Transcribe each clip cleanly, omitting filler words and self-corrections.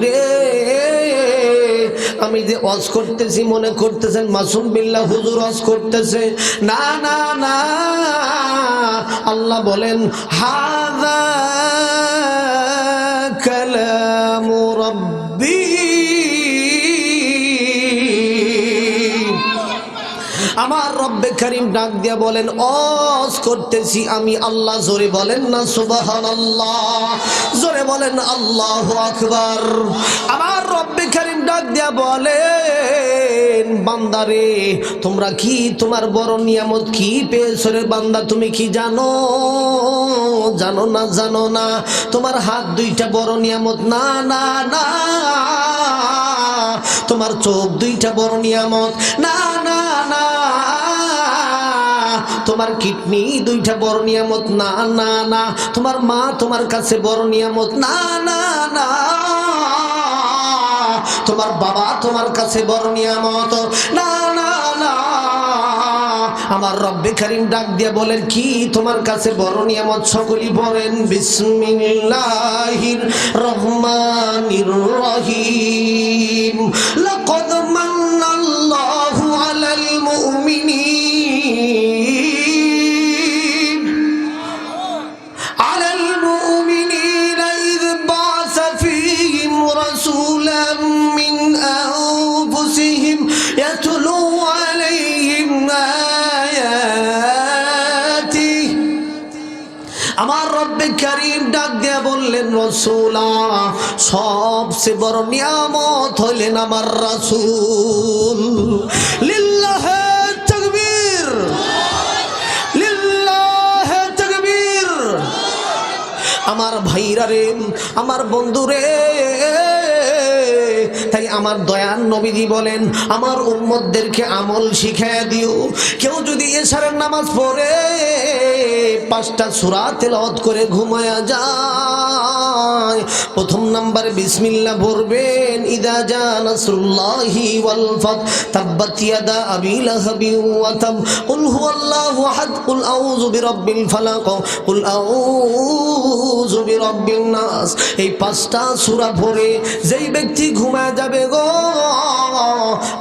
রে আমি যে ওয়াজ করতেছি মনে করতেছেন মাসুম বিল্লাহ হুজুর ওয়াজ করতেছে, না না না, আল্লাহ বলেন হাযা কালামু রাব্বি, আমার রব্বে কারীম ডাক দিয়া বলেন ওয়াজ করতেছি আমি আল্লাহ। জোরে বলেন না সুবহানাল্লাহ, জোরে বলেন আল্লাহু আকবার। আমার রব্বে কারীম ডাক দিয়া বলেন বান্দারে তোমরা কি তোমার বড় নিয়ামত কি পেয়েছো রে বান্দা, তুমি কি জানো? জানো না, জানো না? তোমার হাত দুইটা বড় নিয়ামত না? না না। তোমার চোখ দুইটা বড় নিয়ামত না? না না। তোমার কিডনি দুইটা বড় নিয়ামত না? না না। তোমার মা তোমার কাছে বড় নিয়ামত না? না না। তোমার বাবা তোমার কাছে বড় নিয়ামত না? না না। আমার রব্বে কারীম ডাক দিয়া বলেন কি তোমার কাছে বড় নিয়ামত? সকলেই বলেন বিসমিল্লাহির রহমানির রহিম। লাকাদ মান্নাল্লাহু আলাল মুমিনিন ইয বা'সা ফীহিম রাসূলাম মিন আনফুসিহিম ইয়াতলু আলাইহিম আয়াতিহি। আমার রব্বে কারীম ডাক দিয়া বললেন রাসূলা সবচেয়ে বড় নিয়ামত হলেন আমার রাসূল। লিল্লাহি তাকবীর, লিল্লাহি তাকবীর। আমার ভাইরা রে, আমার বন্ধুরে, তাই আমার দয়ার নবীজি বলেন আমার উম্মতদেরকে আমল শিখায়া দিও। কেউ যদি এশারের নামাজ পড়ে 5টা সূরা তেলাওয়াত করে ঘুমায়া যায়, প্রথম নাম্বারে বিসমিল্লাহ পড়বেন, ইদা জা নাসরুল্লাহি ওয়াল ফাত, তাব্বাত ইয়াদা আবি লাহাবি ওয়া তাব, কুল হুয়াল্লাহু আহাদ, কুল আউযু বিরাব্বিল ফালাক, কুল আউযু বিরাব্বিন নাস। এই 5টা সূরা পড়ে যেই ব্যক্তি ঘুমায় যাবে গো,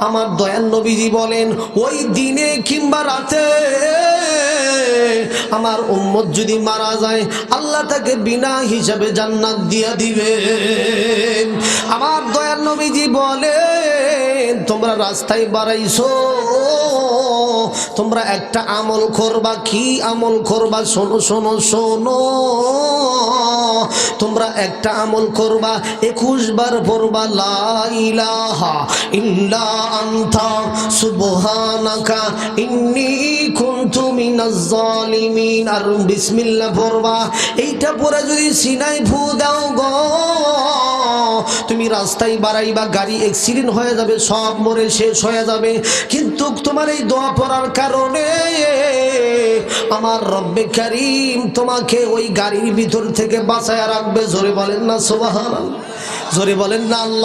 আমার দয়ার নবীজি বলেন ওই দিনে কিংবা রাতে আমার উম্মত যদি মারা যায় আল্লাহ তাকে বিনা হিসাবে জান্নাত দিয়া দিবেন। আমার দয়ার নবীজি বলেন তোমরা রাস্তায় বাড়াইছো, তোমরা একটা আমল করবা। কি আমল করবা? শোনো শোনো শোনো, তোমরা একটা আমল করবা, 21 বার পড়বা লা ইলাহা ইল্লা আনতা সুবহানাকা ইন্নী কুনতু মিনাজ জালিমিন। আর বিসমিল্লাহ পড়বা। এইটা পড়ে যদি সিনায় ফু দাও গো, তুমি রাস্তায় বাড়াইবা, গাড়ি অ্যাক্সিডেন্ট হয়ে যাবে, সব মরে শেষ হয়ে যাবে, কিন্তু তোমার এই দোয়া পড়ার কারণে আমার রব্বে কারীম তোমাকে ওই গাড়ির ভিতর থেকে বাঁচায়া রাখবে। জোরে বলেন না সুবহানাল্লাহ, জোরে বলেন না আল্লাহ।